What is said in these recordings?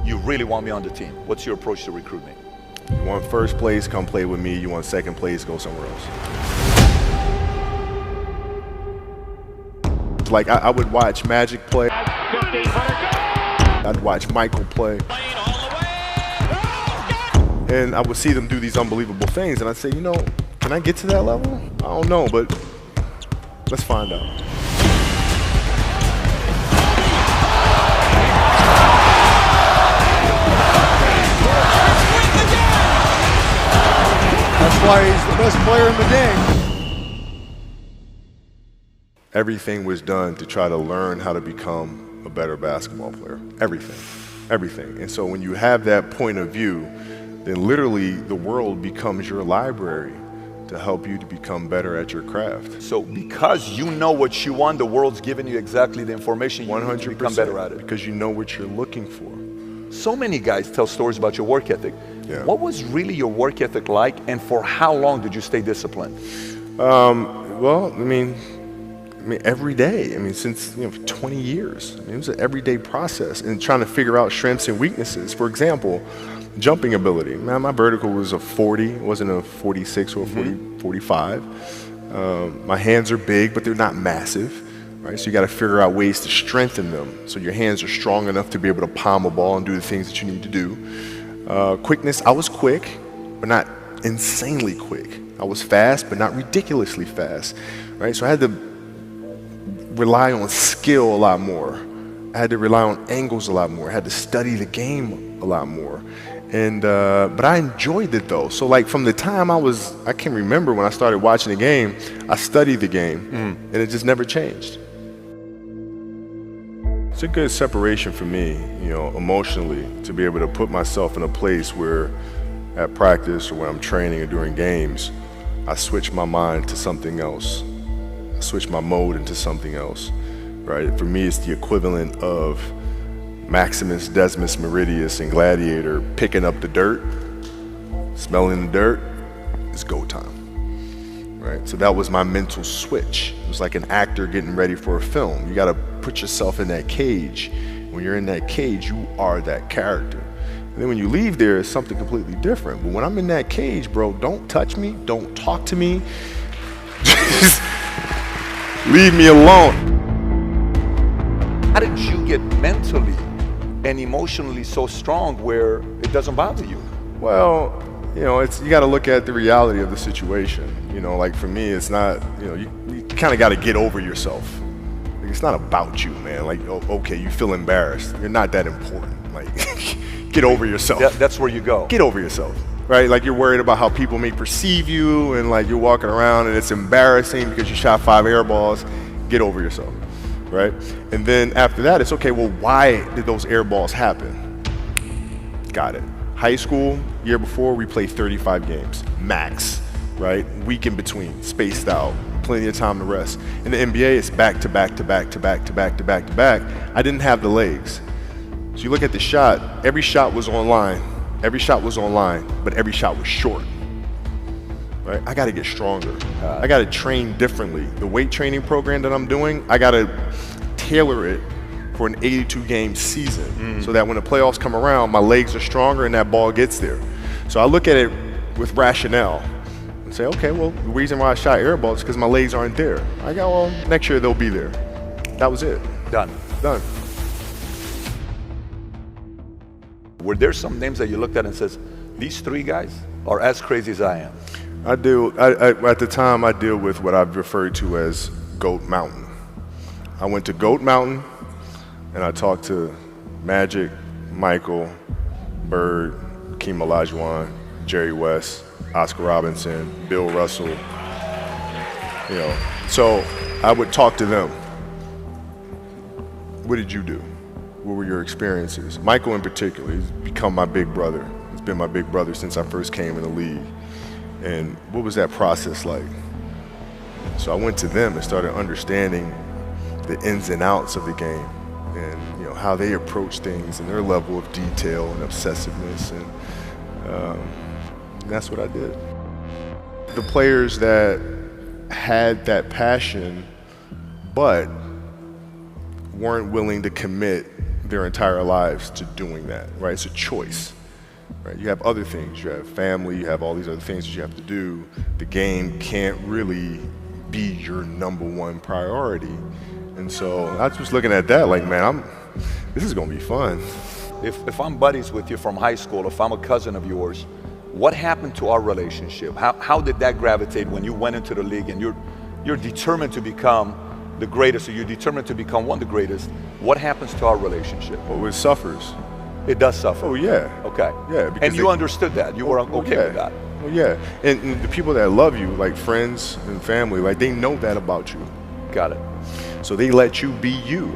you really want me on the team. What's your approach to recruitment? You want first place, come play with me. You want second place, go somewhere else. Like I would watch Magic play. I'd watch Michael play. And I would see them do these unbelievable things, and I'd say, you know, can I get to that level? I don't know, but let's find out. That's why he's the best player in the game. Everything was done to try to learn how to become a better basketball player. Everything. Everything. And so when you have that point of view, then literally the world becomes your library to help you to become better at your craft. So because you know what you want, the world's giving you exactly the information you need to become better at it. Because you know what you're looking for. So many guys tell stories about your work ethic. Yeah. What was really your work ethic like, and for how long did you stay disciplined? Well, I mean, every day. I mean, since 20 years. I mean, it was an everyday process, and trying to figure out strengths and weaknesses. For example, jumping ability. Man, my vertical was a 40, it wasn't a 46 or a 45. My hands are big, but they're not massive. Right? So you got to figure out ways to strengthen them so your hands are strong enough to be able to palm a ball and do the things that you need to do. Quickness, I was quick, but not insanely quick. I was fast, but not ridiculously fast. Right? So I had to rely on skill a lot more. I had to rely on angles a lot more. I had to study the game a lot more. And but I enjoyed it though. So like from the time I can remember when I started watching the game, I studied the game, and it just never changed. It's a good separation for me, emotionally, to be able to put myself in a place where at practice or when I'm training or during games, I switch my mind to something else. I switch my mode into something else, right? For me, it's the equivalent of Maximus, Decimus, Meridius, and Gladiator picking up the dirt, smelling the dirt. It's go time, right? So that was my mental switch. It was like an actor getting ready for a film. You got to put yourself in that cage. When you're in that cage, you are that character. And then when you leave there, it's something completely different. But when I'm in that cage, bro, don't touch me, don't talk to me. Just leave me alone. How did you get mentally and emotionally so strong where it doesn't bother you? Well, you got to look at the reality of the situation. Like for me, it's not, you kind of got to get over yourself. Like, it's not about you, man. Like, okay, you feel embarrassed. You're not that important. Like, get over yourself. That's where you go. Get over yourself, right? Like you're worried about how people may perceive you, and like you're walking around and it's embarrassing because you shot 5 air balls. Get over yourself. Right? And then after that, it's okay, well, why did those air balls happen? Got it. High school, year before, we played 35 games, max, right? Week in between, spaced out, plenty of time to rest. In the NBA, it's back to back to back to back to back to back to back. I didn't have the legs. So you look at the shot, every shot was online. Every shot was online, but every shot was short. Right? I got to get stronger. I got to train differently. The weight training program that I'm doing, I got to tailor it for an 82-game season so that when the playoffs come around, my legs are stronger and that ball gets there. So I look at it with rationale and say, okay, well, the reason why I shot air balls is because my legs aren't there. I go, well, next year they'll be there. That was it. Done. Were there some names that you looked at and says, these 3 guys are as crazy as I am? At the time, I deal with what I've referred to as Goat Mountain. I went to Goat Mountain, and I talked to Magic, Michael, Bird, Hakeem Olajuwon, Jerry West, Oscar Robinson, Bill Russell. So I would talk to them. What did you do? What were your experiences? Michael in particular, he's become my big brother. He's been my big brother since I first came in the league. And what was that process like? So I went to them and started understanding the ins and outs of the game and how they approach things and their level of detail and obsessiveness, and that's what I did. The players that had that passion but weren't willing to commit their entire lives to doing that, right? It's a choice, right? You have other things. You have family. You have all these other things that you have to do. The game can't really be your #1 priority. And so I was looking at that like, man, this is going to be fun. If I'm buddies with you from high school, if I'm a cousin of yours, what happened to our relationship? How did that gravitate when you went into the league and you're determined to become the greatest, or you're determined to become one of the greatest? What happens to our relationship? Well, it suffers. It does suffer. Oh, yeah. Okay. Yeah. And you understood that. You were okay yeah. with that. Well, yeah. And the people that love you, like friends and family, like they know that about you. Got it. So they let you be you.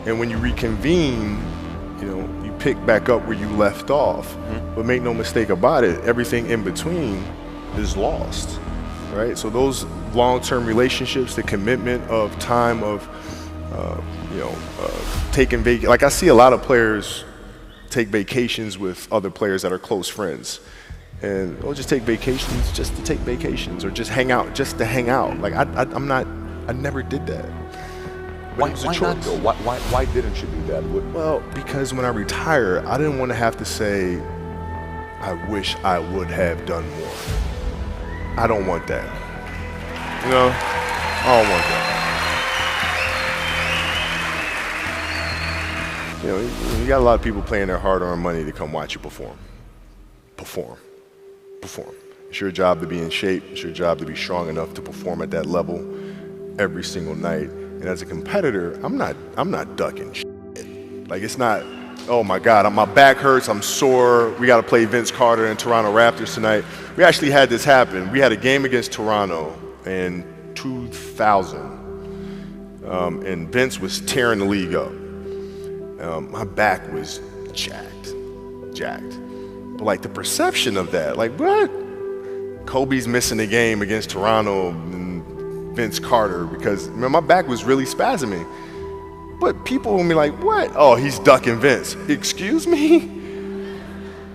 And when you reconvene, you pick back up where you left off. Mm-hmm. But make no mistake about it, everything in between is lost, right? So those long-term relationships, the commitment of time of, taking vacation. Like I see a lot of players take vacations with other players that are close friends. And they'll just take vacations just to take vacations, or just hang out just to hang out. Like I never did that. Why not though? Why didn't you do that? Well, because when I retire, I didn't want to have to say, I wish I would have done more. I don't want that. I don't want that. You got a lot of people paying their hard-earned money to come watch you perform. Perform. It's your job to be in shape. It's your job to be strong enough to perform at that level every single night. And as a competitor, I'm not ducking shit. Like, it's not, oh my God, my back hurts, I'm sore, we got to play Vince Carter and Toronto Raptors tonight. We actually had this happen. We had a game against Toronto in 2000, and Vince was tearing the league up. My back was jacked. But like the perception of that, like what? Kobe's missing the game against Toronto and Vince Carter because my back was really spasming. But people will be like, what? Oh, he's ducking Vince. Excuse me?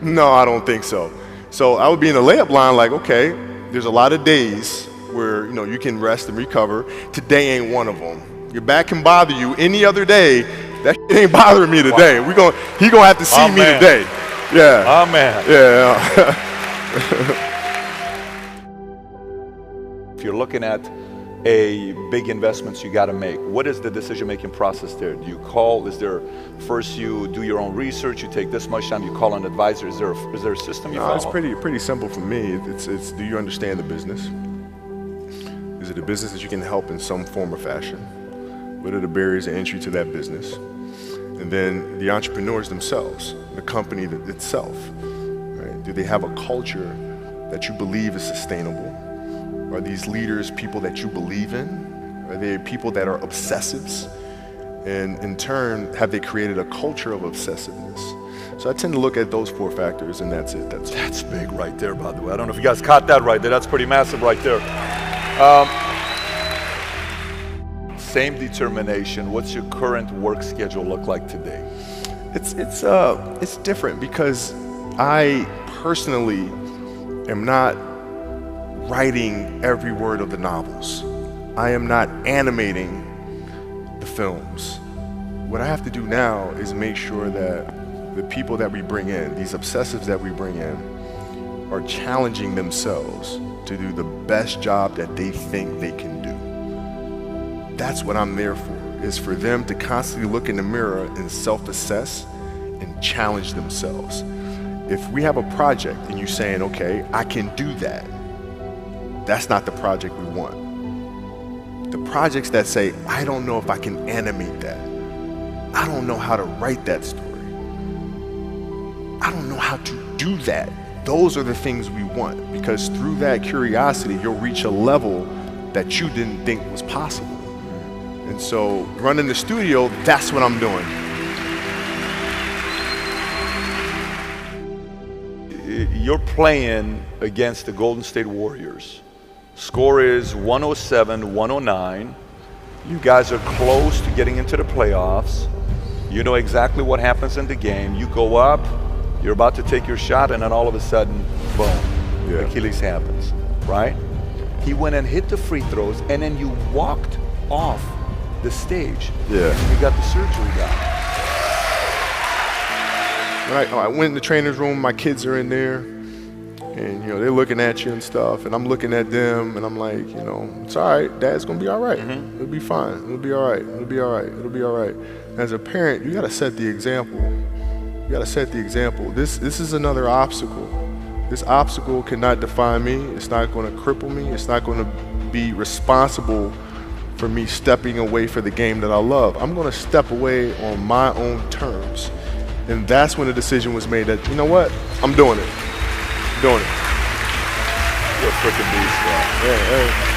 No, I don't think so. So I would be in the layup line like, okay, there's a lot of days where you can rest and recover. Today ain't one of them. Your back can bother you any other day. That shit ain't bothering me today. Wow. He gonna have to see me today. Yeah. Oh man. Yeah. If you're looking at a big investments you got to make, what is the decision-making process there? Do you call? Is there first you do your own research? You take this much time. You call an advisor. Is there a system you follow? It's pretty simple for me. It's do you understand the business? Is it a business that you can help in some form or fashion? What are the barriers of entry to that business? And then the entrepreneurs themselves, the company itself, right? Do they have a culture that you believe is sustainable? Are these leaders people that you believe in? Are they people that are obsessives? And in turn, have they created a culture of obsessiveness? So I tend to look at those 4 factors, and that's it. That's big right there, by the way. I don't know if you guys caught that right there. That's pretty massive right there. Same determination. What's your current work schedule look like today? It's different because I personally am not writing every word of the novels. I am not animating the films. What I have to do now is make sure that the people that we bring in, these obsessives that we bring in, are challenging themselves to do the best job that they think they can do. That's what I'm there for, is for them to constantly look in the mirror and self-assess and challenge themselves. If we have a project and you're saying, okay, I can do that, that's not the project we want. The projects that say, I don't know if I can animate that. I don't know how to write that story. I don't know how to do that. Those are the things we want, because through that curiosity, you'll reach a level that you didn't think was possible. And so running the studio, that's what I'm doing. You're playing against the Golden State Warriors. Score is 107-109. You guys are close to getting into the playoffs. You know exactly what happens in the game. You go up, you're about to take your shot, and then all of a sudden, boom, Achilles happens, right? He went and hit the free throws, and then you walked off the stage. Yeah. And you got the surgery done. I went in the trainer's room, my kids are in there, and they're looking at you and stuff, and I'm looking at them, and I'm like, it's all right, Dad's gonna be all right. It'll be fine. It'll be all right. It'll be all right. It'll be all right. As a parent, you gotta set the example. You gotta set the example. This is another obstacle. This obstacle cannot define me. It's not gonna cripple me. It's not gonna be responsible for me stepping away for the game that I love. I'm gonna step away on my own terms. And that's when the decision was made that, you know what, I'm doing it. I'm doing it. You're a freaking beast, bro. Yeah,